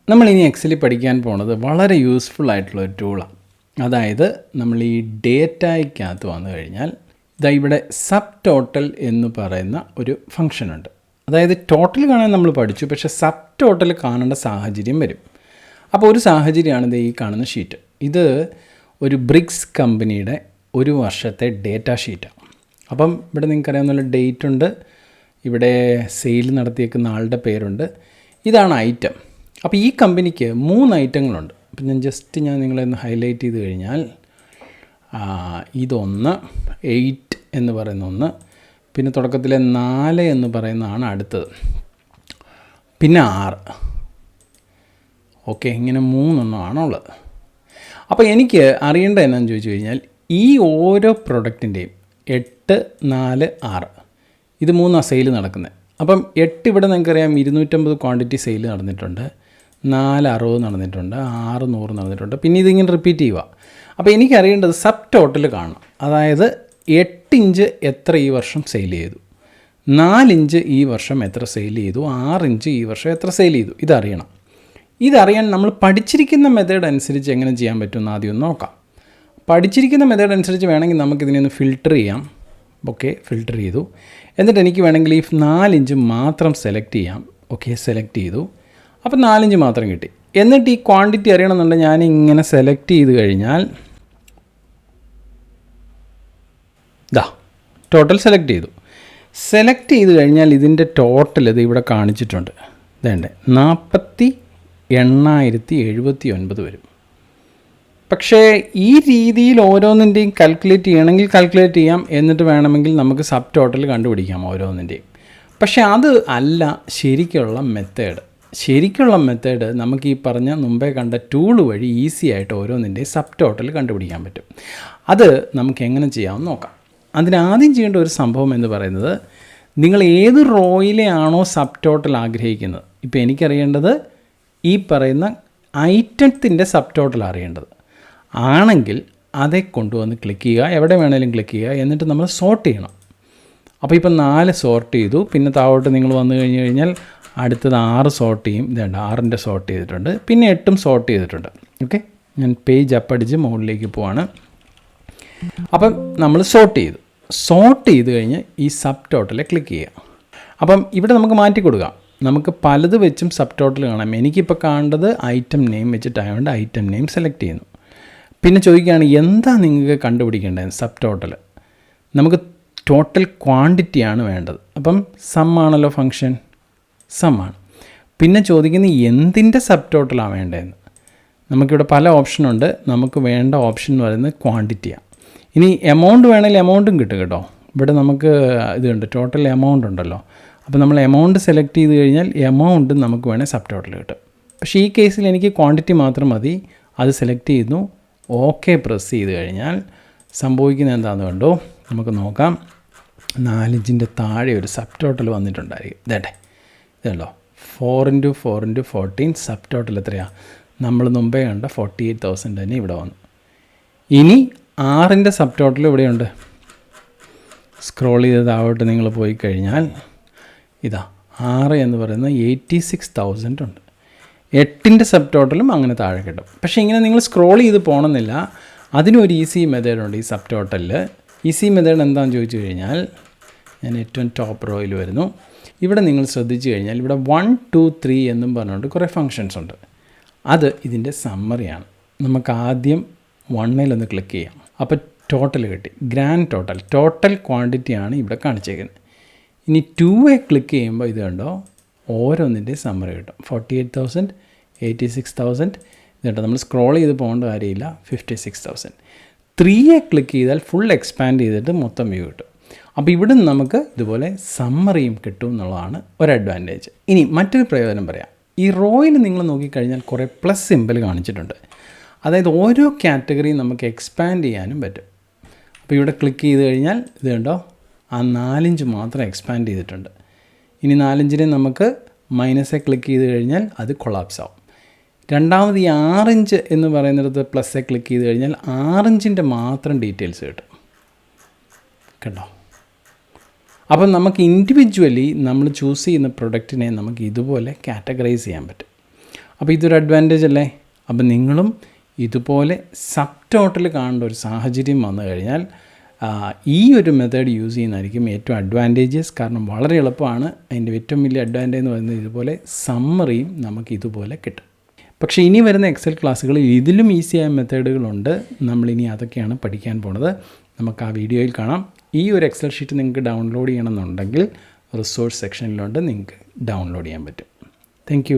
നമ്മളിനി എക്സലിൽ പഠിക്കാൻ പോണത് വളരെ യൂസ്ഫുൾ ആയിട്ടുള്ളൊരു ടൂളാണ്. അതായത് നമ്മൾ ഈ ഡേറ്റയ്ക്കകത്ത് വന്നു കഴിഞ്ഞാൽ ഇതാ ഇവിടെ സബ് ടോട്ടൽ എന്ന് പറയുന്ന ഒരു ഫംഗ്ഷനുണ്ട്. അതായത് ടോട്ടൽ കാണാൻ നമ്മൾ പഠിച്ചു, പക്ഷേ സബ് ടോട്ടൽ കാണേണ്ട സാഹചര്യം വരും. അപ്പോൾ ഒരു സാഹചര്യമാണ് ഇത് ഈ കാണുന്ന ഷീറ്റ്. ഇത് ഒരു ബ്രിക്സ് കമ്പനിയുടെ ഒരു വർഷത്തെ ഡേറ്റ ഷീറ്റാണ്. അപ്പം ഇവിടെ നിങ്ങൾക്കറിയാവുന്ന ഡേറ്റ് ഉണ്ട്, ഇവിടെ സെയിൽ നടത്തിയേക്കുന്ന ആളുടെ പേരുണ്ട്, ഇതാണ് ഐറ്റം. അപ്പോൾ ഈ കമ്പനിക്ക് 3 ഐറ്റങ്ങളുണ്ട്. അപ്പം ഞാൻ നിങ്ങളെ ഒന്ന് ഹൈലൈറ്റ് ചെയ്ത് കഴിഞ്ഞാൽ ഇതൊന്ന് 8 എന്ന് പറയുന്ന ഒന്ന്, പിന്നെ തുടക്കത്തിലെ 4 എന്ന് പറയുന്നതാണ് അടുത്തത്, പിന്നെ 6. ഓക്കെ, ഇങ്ങനെ 3 എണ്ണമാണുള്ളത്. അപ്പോൾ എനിക്ക് അറിയേണ്ടത് എന്നാന്ന് ചോദിച്ചു കഴിഞ്ഞാൽ ഈ ഓരോ പ്രൊഡക്റ്റിൻ്റെയും 8, 4, 6 ഇത് 3 സെയിൽ നടക്കുന്നത്. അപ്പം 8 ഇവിടെ നിങ്ങൾക്കറിയാം 250 ക്വാണ്ടിറ്റി സെയിൽ നടന്നിട്ടുണ്ട്, 4 60 നടന്നിട്ടുണ്ട്, 6 100 നടന്നിട്ടുണ്ട്, പിന്നെ ഇതിങ്ങനെ റിപ്പീറ്റ് ചെയ്യുക. അപ്പോൾ എനിക്കറിയേണ്ടത് സബ് ടോട്ടൽ കാണണം. അതായത് 8 ഇഞ്ച് എത്ര ഈ വർഷം സെയിൽ ചെയ്തു, 4 ഇഞ്ച് ഈ വർഷം എത്ര സെയിൽ ചെയ്തു, 6 ഇഞ്ച് ഈ വർഷം എത്ര സെയിൽ ചെയ്തു, ഇതറിയണം. ഇതറിയാൻ നമ്മൾ പഠിച്ചിരിക്കുന്ന മെത്തേഡ് അനുസരിച്ച് എങ്ങനെ ചെയ്യാൻ പറ്റുമെന്ന് ആദ്യം ഒന്ന് നോക്കാം. പഠിച്ചിരിക്കുന്ന മെത്തേഡ് അനുസരിച്ച് വേണമെങ്കിൽ നമുക്കിതിനെ ഒന്ന് ഫിൽട്ടർ ചെയ്യാം. ഓക്കെ, ഫിൽട്ടർ ചെയ്തു. എന്നിട്ട് എനിക്ക് വേണമെങ്കിൽ ഈ 4 ഇഞ്ച് മാത്രം സെലക്ട് ചെയ്യാം. ഓക്കെ, സെലക്ട് ചെയ്തു. അപ്പോൾ 4 ഇഞ്ച് മാത്രം കിട്ടി. എന്നിട്ട് ഈ ക്വാണ്ടിറ്റി അറിയണമെന്നുണ്ടെങ്കിൽ ഞാൻ ഇങ്ങനെ സെലക്ട് ചെയ്ത് കഴിഞ്ഞാൽ ടോട്ടൽ സെലക്ട് ചെയ്തു. സെലക്ട് ചെയ്ത് കഴിഞ്ഞാൽ ഇതിൻ്റെ ടോട്ടൽ ഇത് ഇവിടെ കാണിച്ചിട്ടുണ്ട്. ഇതേണ്ടേ 48,079 വരും. പക്ഷേ ഈ രീതിയിൽ ഓരോന്നിൻ്റെയും കാൽക്കുലേറ്റ് ചെയ്യണമെങ്കിൽ കാൽക്കുലേറ്റ് ചെയ്യാം. എന്നിട്ട് വേണമെങ്കിൽ നമുക്ക് സബ് ടോട്ടൽ കണ്ടുപിടിക്കാം ഓരോന്നിൻ്റെയും. പക്ഷേ അത് അല്ല ശരിക്കുള്ള മെത്തേഡ്. ശരിക്കുള്ള മെത്തേഡ് നമുക്ക് ഈ പറഞ്ഞ മുമ്പേ കണ്ട ടൂൾ വഴി ഈസി ആയിട്ട് ഓരോന്നിൻ്റെയും സബ് ടോട്ടൽ കണ്ടുപിടിക്കാൻ പറ്റും. അത് നമുക്ക് എങ്ങനെ ചെയ്യാമെന്ന് നോക്കാം. അതിനാദ്യം ചെയ്യേണ്ട ഒരു സംഭവം എന്ന് പറയുന്നത്, നിങ്ങൾ ഏത് റോയിലെയാണോ സബ് ടോട്ടൽ ആഗ്രഹിക്കുന്നത്, ഇപ്പോൾ എനിക്കറിയേണ്ടത് ഈ പറയുന്ന ഐറ്റത്തിൻ്റെ സബ് ടോട്ടൽ അറിയേണ്ടത് ആണെങ്കിൽ അതേ കൊണ്ടുവന്ന് ക്ലിക്ക് ചെയ്യുക, എവിടെ വേണേലും ക്ലിക്ക് ചെയ്യുക. എന്നിട്ട് നമ്മൾ സോർട്ട് ചെയ്യണം. അപ്പോൾ ഇപ്പം 4 സോർട്ട് ചെയ്തു. പിന്നെ താഴോട്ട് നിങ്ങൾ വന്നു കഴിഞ്ഞാൽ അടുത്തത് 6 സോർട്ട് ചെയ്യും. ഇതുണ്ട് 6ൻ്റെ സോർട്ട് ചെയ്തിട്ടുണ്ട്, പിന്നെ 8ഉം സോർട്ട് ചെയ്തിട്ടുണ്ട്. ഓക്കെ, ഞാൻ പേജ് അപ്പടിച്ച് മുകളിലേക്ക് പോവാണ്. അപ്പം നമ്മൾ സോർട്ട് ചെയ്ത് കഴിഞ്ഞ് ഈ സബ് ടോട്ടലെ ക്ലിക്ക് ചെയ്യുക. അപ്പം ഇവിടെ നമുക്ക് മാറ്റി കൊടുക്കാം. നമുക്ക് പലത് വെച്ചും സബ് ടോട്ടൽ കാണാം. എനിക്കിപ്പോൾ കാണേണ്ടത് ഐറ്റം നെയിം വെച്ചിട്ടായതുകൊണ്ട് ഐറ്റം നെയിം സെലക്ട് ചെയ്യുന്നു. പിന്നെ ചോദിക്കുകയാണ് എന്താ നിങ്ങൾക്ക് കണ്ടുപിടിക്കേണ്ടത് സബ് ടോട്ടൽ. നമുക്ക് ടോട്ടൽ ക്വാണ്ടിറ്റിയാണ് വേണ്ടത്. അപ്പം സം ആണല്ലോ ഫംഗ്ഷൻ, സം ആണ്. പിന്നെ ചോദിക്കുന്നത് എന്തിൻ്റെ സബ് ടോട്ടലാണ് വേണ്ടതെന്ന്. നമുക്കിവിടെ പല ഓപ്ഷനുണ്ട്. നമുക്ക് വേണ്ട ഓപ്ഷൻ എന്ന് പറയുന്നത് ക്വാണ്ടിറ്റിയാണ്. ഇനി എമൗണ്ട് വേണമെങ്കിൽ എമൗണ്ടും കിട്ടും കേട്ടോ. ഇവിടെ നമുക്ക് ഇതുണ്ട്, ടോട്ടൽ എമൗണ്ട് ഉണ്ടല്ലോ. അപ്പോൾ നമ്മൾ എമൗണ്ട് സെലക്ട് ചെയ്ത് കഴിഞ്ഞാൽ എമൗണ്ട് നമുക്ക് വേണമെങ്കിൽ സബ് ടോട്ടൽ കിട്ടും. പക്ഷേ ഈ കേസിൽ എനിക്ക് ക്വാണ്ടിറ്റി മാത്രം മതി. അത് സെലക്ട് ചെയ്യുന്നു, ഓക്കെ പ്രസ് ചെയ്ത് കഴിഞ്ഞാൽ സംഭവിക്കുന്നത് എന്താണെന്ന് കണ്ടോ. നമുക്ക് നോക്കാം. 4 ഇഞ്ചിൻ്റെ താഴെ ഒരു സബ് ടോട്ടൽ വന്നിട്ടുണ്ടായിരിക്കും. ഇതുണ്ടോ 4x4x14 സബ് ടോട്ടൽ എത്രയാണ്? നമ്മൾ മുമ്പേ കണ്ട 48,000 തന്നെ ഇവിടെ വന്നു. ഇനി 6ൻ്റെ സബ് ടോട്ടൽ ഇവിടെയുണ്ട്. സ്ക്രോൾ ചെയ്ത് താഴോട്ട് നിങ്ങൾ പോയി കഴിഞ്ഞാൽ ഇതാ 6 എന്ന് പറയുന്നത് 86,000 ഉണ്ട്. 8ൻ്റെ സബ് ടോട്ടലും അങ്ങനെ താഴെ കിട്ടും. പക്ഷേ ഇങ്ങനെ നിങ്ങൾ സ്ക്രോൾ ചെയ്ത് പോകണമെന്നില്ല. അതിനൊരു ഈസി മെത്തേഡുണ്ട് ഈ സബ് ടോട്ടലിൽ. ഈസി മെത്തേഡ് എന്താണെന്ന് ചോദിച്ചു കഴിഞ്ഞാൽ, ഞാൻ ഏറ്റവും ടോപ്പ് റോയിൽ വരുന്നു. ഇവിടെ നിങ്ങൾ ശ്രദ്ധിച്ചു കഴിഞ്ഞാൽ ഇവിടെ 1 2 3 എന്നും പറഞ്ഞുകൊണ്ട് കുറേ ഫങ്ഷൻസ് ഉണ്ട്. അത് ഇതിൻ്റെ സമ്മറിയാണ്. നമുക്ക് ആദ്യം 1-ൽ ക്ലിക്ക് ചെയ്യാം. അപ്പോൾ ടോട്ടൽ കിട്ടി, ഗ്രാൻഡ് ടോട്ടൽ ക്വാണ്ടിറ്റിയാണ് ഇവിടെ കാണിച്ചേക്കുന്നത്. ഇനി 2 ക്ലിക്ക് ചെയ്യുമ്പോൾ ഇത് കണ്ടോ, ഓരോന്നിൻ്റെ സമ്മറി കിട്ടും. 48,000, 86,000. ഇതുണ്ട്, നമ്മൾ സ്ക്രോൾ ചെയ്ത് പോകേണ്ട കാര്യമില്ല. 56,000. 3 ക്ലിക്ക് ചെയ്താൽ ഫുൾ എക്സ്പാൻഡ് ചെയ്തിട്ട് മൊത്തം വ്യൂ കിട്ടും. അപ്പോൾ ഇവിടെ നിന്ന് നമുക്ക് ഇതുപോലെ സമ്മറിയും കിട്ടും എന്നുള്ളതാണ് ഒരു അഡ്വാൻറ്റേജ്. ഇനി മറ്റൊരു പ്രയോജനം പറയാം. ഈ റോയിൽ നിങ്ങൾ നോക്കിക്കഴിഞ്ഞാൽ കുറേ പ്ലസ് സിമ്പിൾ കാണിച്ചിട്ടുണ്ട്. അതായത് ഓരോ കാറ്റഗറിയും നമുക്ക് എക്സ്പാൻഡ് ചെയ്യാനും പറ്റും. അപ്പോൾ ഇവിടെ ക്ലിക്ക് ചെയ്ത് കഴിഞ്ഞാൽ ഇത് കണ്ടോ, ആ 4 ഇഞ്ച് മാത്രം എക്സ്പാൻഡ് ചെയ്തിട്ടുണ്ട്. ഇനി 4 ഇഞ്ചിനെ നമുക്ക് മൈനസെ ക്ലിക്ക് ചെയ്ത് കഴിഞ്ഞാൽ അത് കൊളാപ്സ് ആവും. രണ്ടാമത് ഈ 6 ഇഞ്ച് എന്ന് പറയുന്നിടത്ത് പ്ലസ്സെ ക്ലിക്ക് ചെയ്ത് കഴിഞ്ഞാൽ 6 ഇഞ്ചിൻ്റെ മാത്രം ഡീറ്റെയിൽസ് കിട്ടും. കണ്ടോ? അപ്പം നമുക്ക് ഇൻഡിവിജ്വലി നമ്മൾ ചൂസ് ചെയ്യുന്ന പ്രൊഡക്റ്റിനെ നമുക്ക് ഇതുപോലെ കാറ്റഗറൈസ് ചെയ്യാൻ പറ്റും. അപ്പോൾ ഇതൊരു അഡ്വാൻറ്റേജ് അല്ലേ? അപ്പോൾ നിങ്ങളും ഇതുപോലെ സബ് ടോട്ടൽ കാണേണ്ട ഒരു സാഹചര്യം വന്നു കഴിഞ്ഞാൽ ഈ ഒരു മെത്തേഡ് യൂസ് ചെയ്യുന്നതായിരിക്കും ഏറ്റവും അഡ്വാൻറ്റേജസ്. കാരണം വളരെ എളുപ്പമാണ്. അതിൻ്റെ ഏറ്റവും വലിയ അഡ്വാൻറ്റേജ് എന്ന് പറയുന്നത് ഇതുപോലെ സമ്മറിയും നമുക്ക് ഇതുപോലെ കിട്ടും. പക്ഷേ ഇനി വരുന്ന എക്സൽ ക്ലാസ്സുകളിൽ ഇതിലും ഈസിയായ മെത്തേഡുകളുണ്ട്. നമ്മളിനി അതൊക്കെയാണ് പഠിക്കാൻ പോണത്. നമുക്ക് ആ വീഡിയോയിൽ കാണാം. ഈ ഒരു എക്സൽ ഷീറ്റ് നിങ്ങൾക്ക് ഡൗൺലോഡ് ചെയ്യണമെന്നുണ്ടെങ്കിൽ റിസോഴ്സ് സെക്ഷനിലുണ്ട്, നിങ്ങൾക്ക് ഡൗൺലോഡ് ചെയ്യാൻ പറ്റും. താങ്ക്